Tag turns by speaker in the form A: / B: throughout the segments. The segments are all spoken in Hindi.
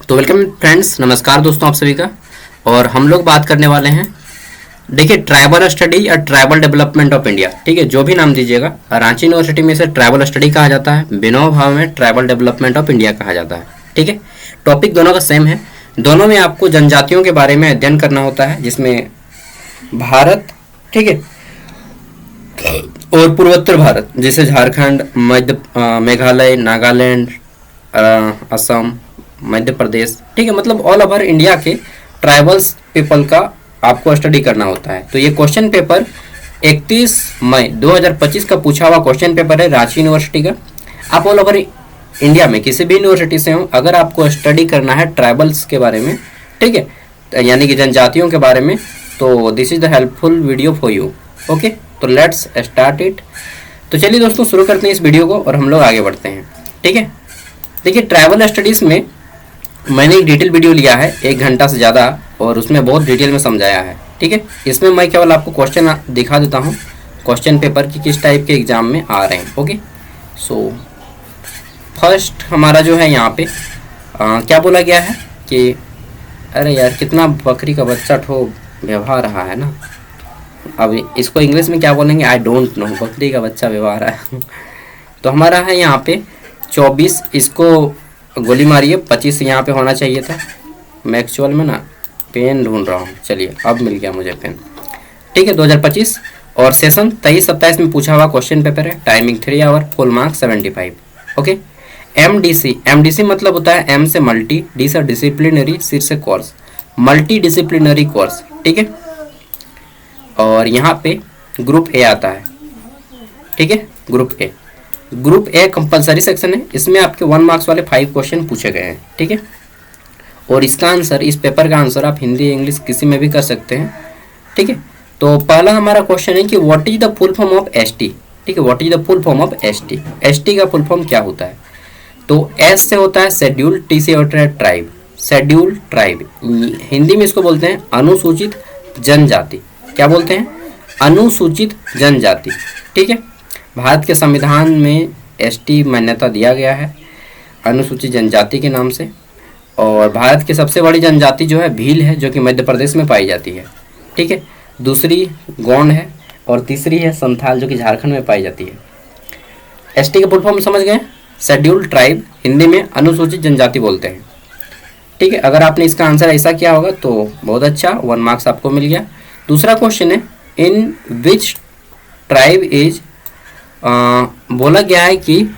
A: तो वेलकम फ्रेंड्स, नमस्कार दोस्तों आप सभी का। और हम लोग बात करने वाले हैं, देखिए, ट्राइबल स्टडी या ट्राइबल डेवलपमेंट ऑफ इंडिया। ठीक है, जो भी नाम दीजिएगा। रांची यूनिवर्सिटी में इसे ट्राइबल स्टडी कहा जाता है, विनोबा भावे में ट्राइबल डेवलपमेंट ऑफ इंडिया कहा जाता है। ठीक है, टॉपिक दोनों का सेम है। दोनों में आपको जनजातियों के बारे में अध्ययन करना होता है, जिसमें भारत, ठीक है, और पूर्वोत्तर भारत जैसे झारखंड, मेघालय, नागालैंड, असम, मध्य प्रदेश, ठीक है, मतलब ऑल ओवर इंडिया के ट्राइबल्स पीपल का आपको स्टडी करना होता है। तो ये क्वेश्चन पेपर 31 मई 2025 का पूछा हुआ क्वेश्चन पेपर है रांची यूनिवर्सिटी का। आप ऑल ओवर इंडिया में किसी भी यूनिवर्सिटी से हो, अगर आपको स्टडी करना है ट्राइबल्स के बारे में, ठीक है, यानी कि जनजातियों के बारे में, तो this is the helpful video for you. Okay, तो लेट्स स्टार्ट इट। तो चलिए दोस्तों, शुरू करते हैं इस वीडियो को और हम लोग आगे बढ़ते हैं। ठीक है, देखिए, ट्राइबल स्टडीज़ में मैंने एक डिटेल वीडियो लिया है 1 घंटा से ज़्यादा, और उसमें बहुत डिटेल में समझाया है। ठीक है, इसमें मैं केवल आपको क्वेश्चन दिखा देता हूँ, क्वेश्चन पेपर की किस टाइप के एग्ज़ाम में आ रहे हैं। ओके, सो फर्स्ट हमारा जो है यहाँ पे क्या बोला गया है कि अरे यार, कितना बकरी का बच्चा ठो व्यवहार रहा है ना। अब इसको इंग्लिश में क्या बोलेंगे, आई डोंट नो, बकरी का बच्चा व्यवहार है। तो हमारा है यहाँ पे 24, इसको गोली मारिए, 25 यहाँ पे होना चाहिए था। मैं एक्चुअल में ना पेन ढूंढ रहा हूँ, चलिए अब मिल गया मुझे पेन। ठीक है, 2025 और सेशन 23-27 में पूछा हुआ क्वेश्चन पेपर है। Timing 3 hour, full mark 75। Okay, MDC मतलब होता है एम से मल्टी, डी से डिसिप्लिनरी, सी से कोर्स, मल्टी डिसिप्लिनरी कोर्स। ठीक है, और यहाँ पे ग्रुप ए आता है। ठीक है, ग्रुप ए कंपलसरी सेक्शन है। इसमें आपके 1 मार्क्स वाले 5 क्वेश्चन पूछे गए हैं। ठीक है, और इसका आंसर, इस पेपर का आंसर आप हिंदी इंग्लिश किसी में भी कर सकते हैं। ठीक है, तो पहला हमारा क्वेश्चन है कि what is the full form of ST. ठीक है, what is the full form of ST. ST का फुल फॉर्म क्या होता है? तो एस से होता है शेड्यूल, टी से होता है ट्राइब। शेड्यूल ट्राइब, हिंदी में इसको बोलते हैं अनुसूचित जनजाति। क्या बोलते हैं? अनुसूचित जनजाति। ठीक है, भारत के संविधान में एसटी मान्यता दिया गया है अनुसूचित जनजाति के नाम से। और भारत की सबसे बड़ी जनजाति जो है भील है, जो कि मध्य प्रदेश में पाई जाती है। ठीक है, दूसरी गोंड है और तीसरी है संथाल, जो कि झारखंड में पाई जाती है। एसटी के फुल फॉर्म समझ गए? शेड्यूल ट्राइब, हिंदी में अनुसूचित जनजाति बोलते हैं। ठीक है, अगर आपने इसका आंसर ऐसा किया होगा तो बहुत अच्छा, 1 मार्क्स आपको मिल गया। दूसरा क्वेश्चन है, इन विच ट्राइब इज, बोला गया है कि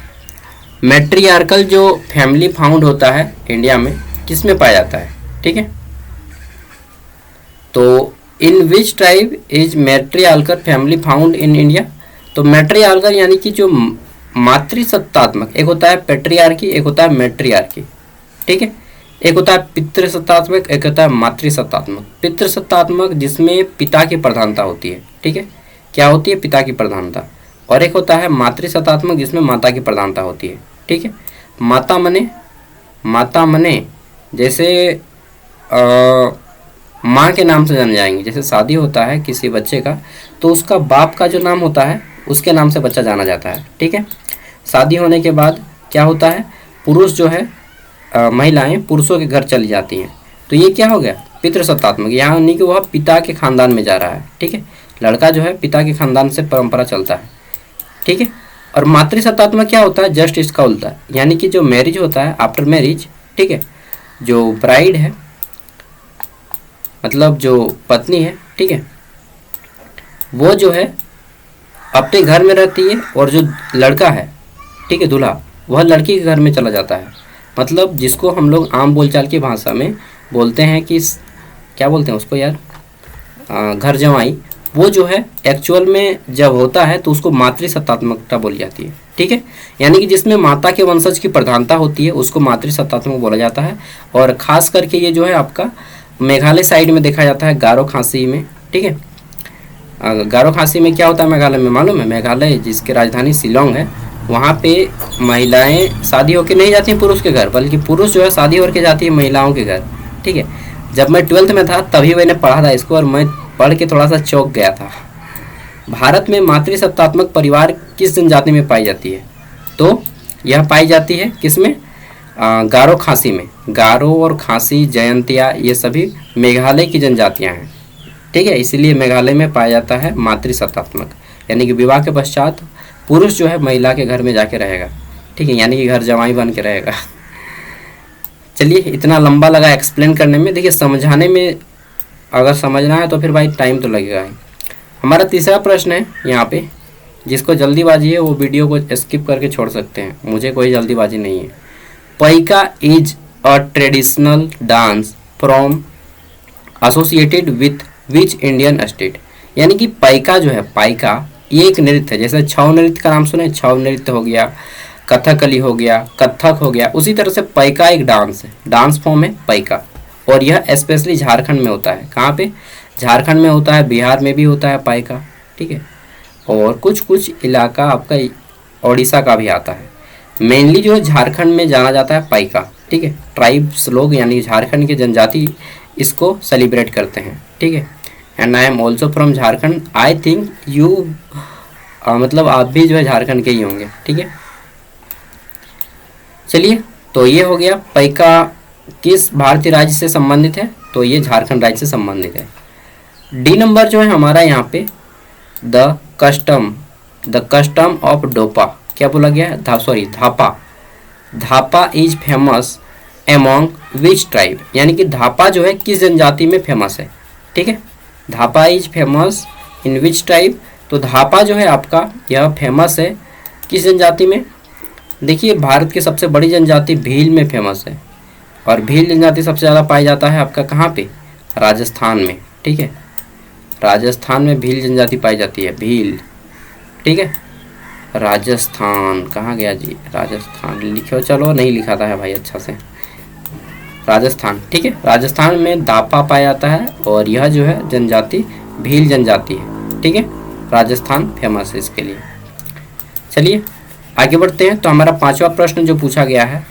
A: मैट्रियार्कल जो फैमिली फाउंड होता है इंडिया में, किस में पाया जाता है? ठीक है, तो in which tribe is matriarchal family found in India. तो मैट्रियार्कल यानी कि जो मातृसत्तात्मक, एक होता है पेट्रियार्की, एक होता है मैट्रियार्की। ठीक है, एक होता है पितृसत्तात्मक, एक होता है मातृसत्तात्मक। पितृसत्तात्मक जिसमें पिता की प्रधानता होती है। ठीक है, क्या होती है? पिता की प्रधानता। और एक होता है मातृसत्तात्मक जिसमें माता की प्रधानता होती है। ठीक है, माता मने जैसे माँ के नाम से जाने जाएंगे। जैसे शादी होता है किसी बच्चे का, तो उसका बाप का जो नाम होता है उसके नाम से बच्चा जाना जाता है। ठीक है, शादी होने के बाद क्या होता है, पुरुष जो है, महिलाएं पुरुषों के घर चली जाती हैं। तो ये क्या हो गया? पितृसत्तात्मक, यहाँ नहीं कि वह पिता के खानदान में जा रहा है। ठीक है, लड़का जो है पिता के खानदान से परंपरा चलता है। ठीक है, और मातृसत्तात्मक क्या होता है? जस्ट इसका उल्टा, यानी कि जो मैरिज होता है आफ्टर मैरिज, ठीक है, जो ब्राइड है, मतलब जो पत्नी है, ठीक है, वो जो है अपने घर में रहती है, और जो लड़का है, ठीक है, दूल्हा, वह लड़की के घर में चला जाता है। मतलब जिसको हम लोग आम बोलचाल की भाषा में बोलते हैं कि क्या बोलते हैं उसको यार, घर जमाई, वो जो है एक्चुअल में जब होता है तो उसको मातृसत्तात्मकता बोली जाती है। ठीक है, यानी कि जिसमें माता के वंशज की प्रधानता होती है उसको मातृसत्तात्मक बोला जाता है। और ख़ास करके ये जो है आपका मेघालय साइड में देखा जाता है, गारो खासी में। ठीक है, गारो खासी में क्या होता है मेघालय में, मालूम है? मेघालय जिसकी राजधानी शिलोंग है, वहाँ पे महिलाएं शादी होकर नहीं जाती हैं पुरुष के घर, बल्कि पुरुष जो है शादी होकर जाती है महिलाओं के घर। ठीक है, जब मैं 12th में था तभी मैंने पढ़ा था इसको, और मैं पढ़ के थोड़ा सा चौंक गया था। भारत में मातृसत्तात्मक परिवार किस जनजाति में पाई जाती है? तो यह पाई जाती है किस में? गारो खासी में, गारो और खासी जयंतिया ये सभी मेघालय की जनजातियां हैं, ठीक है। इसीलिए मेघालय में पाया जाता है मातृसत्तात्मक, यानी कि विवाह के पश्चात पुरुष जो है महिला के घर में जाके रहेगा, ठीक है, यानी कि घर जमाई बन के रहेगा। चलिए, इतना लंबा लगा एक्सप्लेन करने में। देखिए, समझाने में अगर समझना है तो फिर भाई टाइम तो लगेगा ही। हमारा तीसरा प्रश्न है यहाँ पे, जिसको जल्दीबाजी है वो वीडियो को स्किप करके छोड़ सकते हैं, मुझे कोई जल्दीबाजी नहीं है। Paika is a traditional dance from associated with which Indian state, यानी कि पैका जो है, पैका ये एक नृत्य है। जैसे छऊ नृत्य का नाम सुने, छऊ नृत्य हो गया, कथकली हो गया, कथक हो गया, उसी तरह से पैका एक डांस है, डांस फॉर्म है पैका। और यह स्पेशली झारखंड में होता है। कहाँ पे? झारखंड में होता है, बिहार में भी होता है पैका, ठीक है। और कुछ कुछ इलाका आपका उड़ीसा का भी आता है। मेनली जो है झारखंड में जाना जाता है पैका, ठीक है। ट्राइब्स लोग यानी झारखंड के जनजाति इसको सेलिब्रेट करते हैं, ठीक है। And I am also from Jharkhand, I think you मतलब आप भी जो है झारखंड के ही होंगे, ठीक है। चलिए, तो ये हो गया पैका किस भारतीय राज्य से संबंधित है, तो ये झारखंड राज्य से संबंधित है। डी नंबर जो है हमारा यहाँ पे द कस्टम ऑफ डोपा, क्या बोला गया है? Dhapa. Dhapa is famous among which tribe, यानी कि धापा जो है किस जनजाति में फेमस है, ठीक है। Dhapa is famous in which tribe, तो धापा जो है आपका यह फेमस है किस जनजाति में? देखिए, भारत की सबसे बड़ी जनजाति भील में फेमस है, और भील जनजाति सबसे ज़्यादा पाई जाता है आपका कहाँ पे? राजस्थान में, ठीक है। राजस्थान में भील जनजाति पाई जाती है, भील, ठीक है। राजस्थान कहाँ गया जी? राजस्थान लिखो, चलो नहीं लिखा था है भाई अच्छा से, राजस्थान, ठीक है। राजस्थान में धापा पाया जाता है, और यह जो है जनजाति भील जनजाति है, ठीक है। राजस्थान फेमस है इसके लिए। चलिए आगे बढ़ते हैं। तो हमारा पांचवा प्रश्न जो पूछा गया है,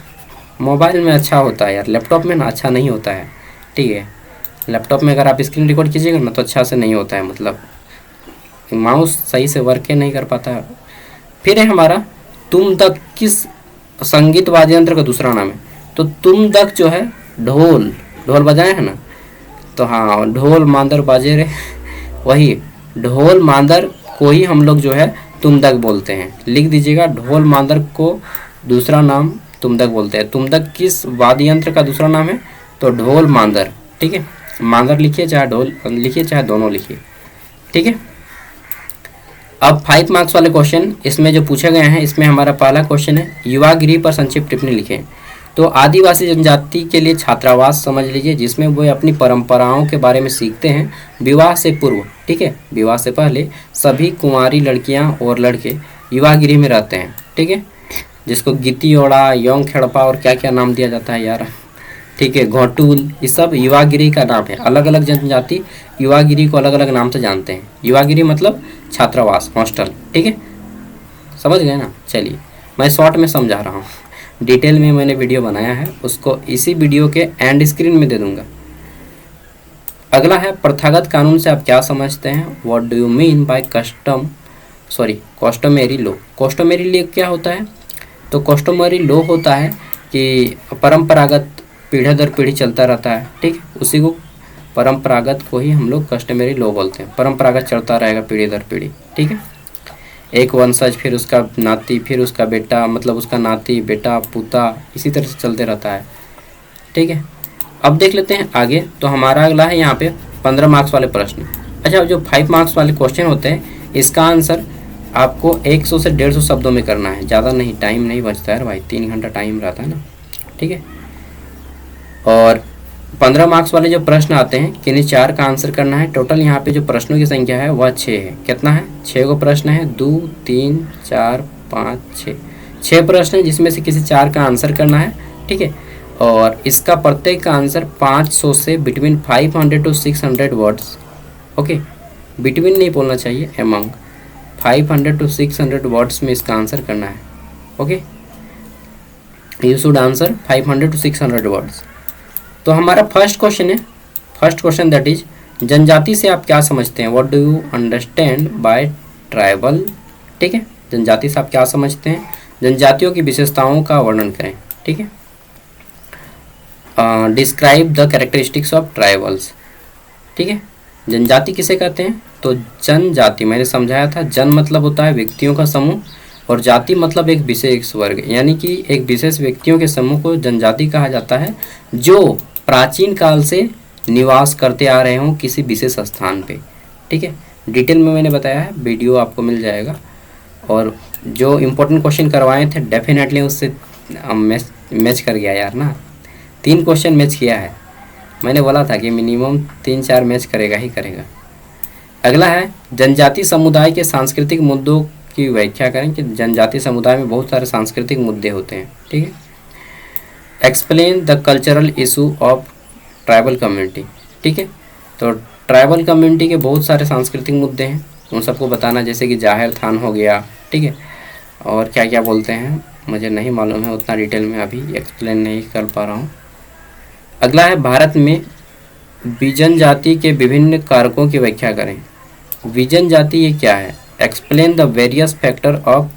A: मोबाइल में अच्छा होता है यार, लैपटॉप में ना अच्छा नहीं होता है, ठीक है। लैपटॉप में अगर आप स्क्रीन रिकॉर्ड कीजिएगा ना तो अच्छा से नहीं होता है, मतलब माउस सही से वर्क नहीं कर पाता है। फिर है हमारा तुम दक किस संगीत वाद्य यंत्र का दूसरा नाम है? तो तुम दक जो है ढोल बजाए है ना, तो हाँ, ढोल मांदर बाजे रे, वही ढोल मांदर को ही हम लोग जो है तुमदक बोलते हैं। लिख दीजिएगा, ढोल मांदर को दूसरा नाम तुमदक बोलते हैं। तुमदक किस वाद्य यंत्र का दूसरा नाम है? तो ढोल मांदर, ठीक है। मांदर लिखिए चाहे ढोल लिखिए, चाहे दोनों लिखिए, ठीक है। अब 5 मार्क्स वाले क्वेश्चन इसमें जो पूछे गए हैं, इसमें हमारा पहला क्वेश्चन है युवागिरी पर संक्षिप्त टिप्पणी लिखें। तो आदिवासी जनजाति के लिए छात्रावास समझ लीजिए, जिसमें वो अपनी परंपराओं के बारे में सीखते हैं विवाह से पूर्व, ठीक है। विवाह से पहले सभी कुंवारी लड़कियां और लड़के युवागिरी में रहते हैं, ठीक है, जिसको गितियोड़ा, योंग खेड़पा और क्या क्या नाम दिया जाता है यार, ठीक है, घोटूल, ये सब युवागिरी का नाम है। अलग अलग जनजाति युवागिरी को अलग अलग नाम से जानते हैं। युवागिरी मतलब छात्रावास, हॉस्टल, ठीक है, समझ गए ना। चलिए मैं शॉर्ट में समझा रहा हूँ, डिटेल में मैंने वीडियो बनाया है, उसको इसी वीडियो के एंड स्क्रीन में दे दूंगा। अगला है प्रथागत कानून से आप क्या समझते हैं? What do you mean by customary law? Customary law क्या होता है? तो कस्टमरी लॉ होता है कि परंपरागत पीढ़ी दर पीढ़ी चलता रहता है, ठीक, उसी को परंपरागत को ही हम लोग कस्टमरी लॉ बोलते हैं। परंपरागत चलता रहेगा पीढ़ी दर पीढ़ी, ठीक है। एक वंशज, फिर उसका नाती, फिर उसका बेटा, मतलब उसका नाती, बेटा, पोता, इसी तरह से चलते रहता है, ठीक है। अब देख लेते हैं आगे। तो हमारा अगला है यहाँ पे 15 मार्क्स वाले प्रश्न। अच्छा, जो 5 मार्क्स वाले क्वेश्चन होते हैं, इसका आंसर आपको 100 से 150 शब्दों में करना है, ज़्यादा नहीं, टाइम नहीं बचता है भाई, 3 घंटा टाइम रहता है ना, ठीक है। और 15 मार्क्स वाले जो प्रश्न आते हैं, किन्हीं 4 का आंसर करना है। टोटल यहाँ पे जो प्रश्नों की संख्या है वह 6 है। कितना है? 6 को प्रश्न है, 2 3 4 5 6, 6 प्रश्न है, जिसमें से किसी 4 का आंसर करना है, ठीक है। और इसका प्रत्येक का आंसर 500 से between 500 to 600 words, okay, between नहीं बोलना चाहिए, एमंग 500 to 600 वर्ड्स में इसका आंसर करना है, okay. You should answer 500 to 600 words. तो हमारा फर्स्ट क्वेश्चन दैट इज जनजाति से आप क्या समझते हैं? What do you understand by tribal, ठीक है। जनजाति से आप क्या समझते हैं? जनजातियों की विशेषताओं का वर्णन करें, ठीक है। Describe the characteristics of tribals. ठीक है, जनजाति किसे कहते हैं? तो जनजाति मैंने समझाया था, जन मतलब होता है व्यक्तियों का समूह और जाति मतलब एक विशेष वर्ग, यानी कि एक विशेष व्यक्तियों के समूह को जनजाति कहा जाता है जो प्राचीन काल से निवास करते आ रहे हों किसी विशेष स्थान पे। ठीक है, डिटेल में मैंने बताया है, वीडियो आपको मिल जाएगा। और जो इम्पोर्टेंट क्वेश्चन करवाए थे डेफिनेटली उससे मैच कर गया यार ना, 3 क्वेश्चन मैच किया है। मैंने बोला था कि मिनिमम 3-4 मैच करेगा ही करेगा। अगला है जनजाति समुदाय के सांस्कृतिक मुद्दों की व्याख्या करें कि जनजाति समुदाय में बहुत सारे सांस्कृतिक मुद्दे होते हैं। ठीक है, explain the cultural issue of tribal community. ठीक है, तो ट्राइबल कम्युनिटी के बहुत सारे सांस्कृतिक मुद्दे हैं, उन सबको बताना, जैसे कि जाहिर थान हो गया। ठीक है, और क्या क्या बोलते हैं मुझे नहीं मालूम है, उतना डिटेल में अभी एक्सप्लेन नहीं कर पा रहा हूँ। अगला है भारत में विजन जाति के विभिन्न कारकों की व्याख्या करें। विजन जाति ये क्या है? Explain the various factor of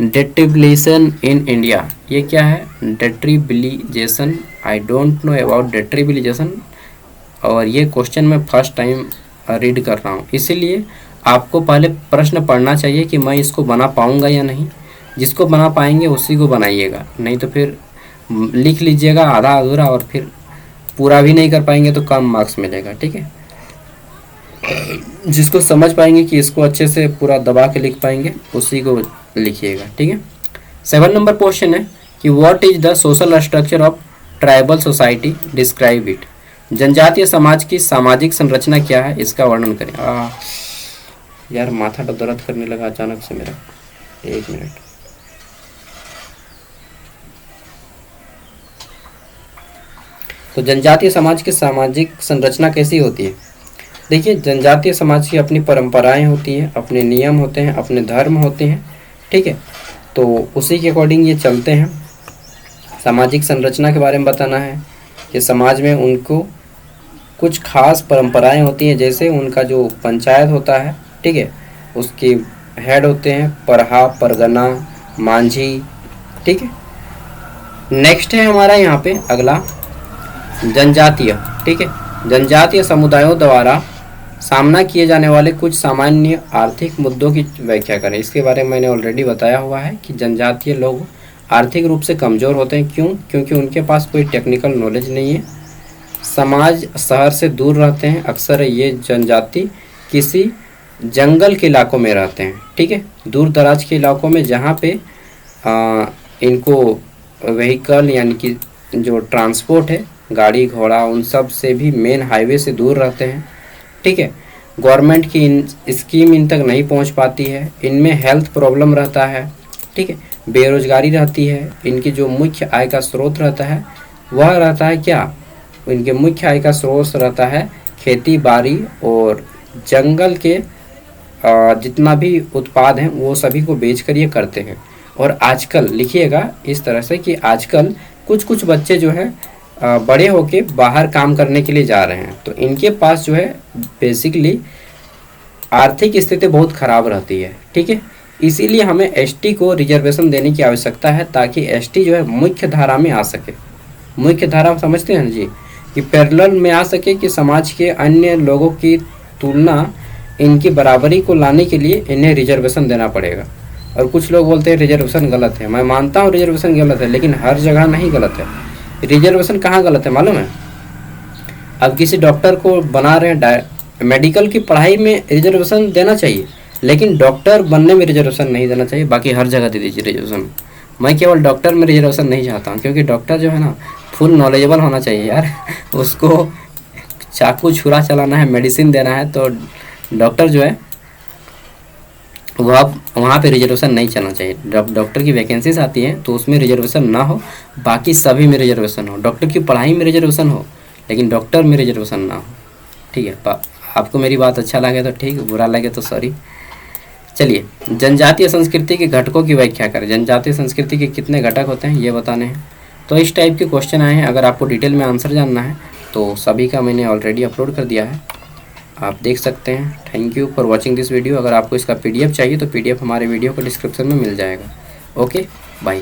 A: detribalization in India. ये क्या है? Detribalization, I don't know about detribalization, और ये क्वेश्चन मैं फर्स्ट टाइम रीड कर रहा हूँ, इसीलिए आपको पहले प्रश्न पढ़ना चाहिए कि मैं इसको बना पाऊँगा या नहीं। जिसको बना पाएंगे उसी को बनाइएगा, नहीं तो फिर लिख लीजिएगा आधा अधूरा और फिर पूरा भी नहीं कर पाएंगे तो कम मार्क्स मिलेगा। ठीक है, जिसको समझ पाएंगे कि इसको अच्छे से पूरा दबा के लिख पाएंगे उसी को लिखिएगा। ठीक है, 7 नंबर क्वेश्चन है कि what is the social structure of tribal society, describe it. जनजातीय समाज की सामाजिक संरचना क्या है, इसका वर्णन करें। यार माथा तो दर्द करने लगा अचानक से मेरा, 1 मिनट। तो जनजातीय समाज की सामाजिक संरचना कैसी होती है? देखिए, जनजातीय समाज की अपनी परंपराएं होती हैं, अपने नियम होते हैं, अपने धर्म होते हैं। ठीक है, तो उसी के अकॉर्डिंग ये चलते हैं। सामाजिक संरचना के बारे में बताना है कि समाज में उनको कुछ खास परंपराएं होती हैं, जैसे उनका जो पंचायत होता है, ठीक है, उसके हेड होते हैं परहा, परगना, मांझी। ठीक है, नेक्स्ट है हमारा यहाँ पे अगला जनजातीय। ठीक है, जनजातीय समुदायों द्वारा सामना किए जाने वाले कुछ सामान्य आर्थिक मुद्दों की व्याख्या करें। इसके बारे में मैंने ऑलरेडी बताया हुआ है कि जनजातीय लोग आर्थिक रूप से कमज़ोर होते हैं। क्यों? क्योंकि उनके पास कोई टेक्निकल नॉलेज नहीं है, समाज शहर से दूर रहते हैं। अक्सर ये जनजाति किसी जंगल के इलाकों में रहते हैं। ठीक है, दूर दराज के इलाकों में जहाँ पे इनको व्हीकल यानी कि जो ट्रांसपोर्ट है, गाड़ी घोड़ा, उन सब से भी मेन हाईवे से दूर रहते हैं। ठीक है, गवर्नमेंट की स्कीम इन तक नहीं पहुंच पाती है, इनमें हेल्थ प्रॉब्लम रहता है। ठीक है, बेरोजगारी रहती है। इनकी जो मुख्य आय का स्रोत रहता है वह रहता है क्या? इनके मुख्य आय का स्रोत रहता है खेती बाड़ी और जंगल के जितना भी उत्पाद हैं वो सभी को बेचकर ये करते हैं। और आजकल लिखिएगा इस तरह से कि आजकल कुछ कुछ बच्चे जो है बड़े होके बाहर काम करने के लिए जा रहे हैं, तो इनके पास जो है बेसिकली आर्थिक स्थिति बहुत ख़राब रहती है। ठीक है, इसीलिए हमें एसटी को रिजर्वेशन देने की आवश्यकता है ताकि एसटी जो है मुख्य धारा में आ सके। मुख्य धारा समझते हैं जी, कि पैरेलल में आ सके, कि समाज के अन्य लोगों की तुलना इनकी बराबरी को लाने के लिए इन्हें रिजर्वेशन देना पड़ेगा। और कुछ लोग बोलते हैं रिजर्वेशन गलत है। मैं मानता हूँ रिजर्वेशन गलत है, लेकिन हर जगह नहीं गलत है। रिजर्वेशन कहाँ गलत है मालूम है? अब किसी डॉक्टर को बना रहे हैं, मेडिकल की पढ़ाई में रिजर्वेशन देना चाहिए, लेकिन डॉक्टर बनने में रिजर्वेशन नहीं देना चाहिए। बाकी हर जगह दे दीजिए रिजर्वेशन। मैं केवल डॉक्टर में रिजर्वेशन नहीं चाहता हूँ, क्योंकि डॉक्टर जो है ना फुल नॉलेजेबल होना चाहिए यार। उसको चाकू छुरा चलाना है, मेडिसिन देना है, तो डॉक्टर जो है वहाँ पे रिजर्वेशन नहीं चलना चाहिए। जब डॉक्टर की वैकेंसीज आती हैं तो उसमें रिजर्वेशन ना हो, बाकी सभी में रिजर्वेशन हो। डॉक्टर की पढ़ाई में रिजर्वेशन हो, लेकिन डॉक्टर में रिजर्वेशन ना हो। ठीक है, आपको मेरी बात अच्छा लगे तो ठीक, बुरा लगे तो सॉरी। चलिए, जनजातीय संस्कृति के घटकों की व्याख्या करें। जनजातीय संस्कृति के कितने घटक होते हैं ये बताने हैं। तो इस टाइप के क्वेश्चन आए हैं। अगर आपको डिटेल में आंसर जानना है तो सभी का मैंने ऑलरेडी अपलोड कर दिया है, आप देख सकते हैं। Thank you for watching this video. अगर आपको इसका PDF चाहिए तो PDF हमारे वीडियो को डिस्क्रिप्शन में मिल जाएगा। Okay, bye.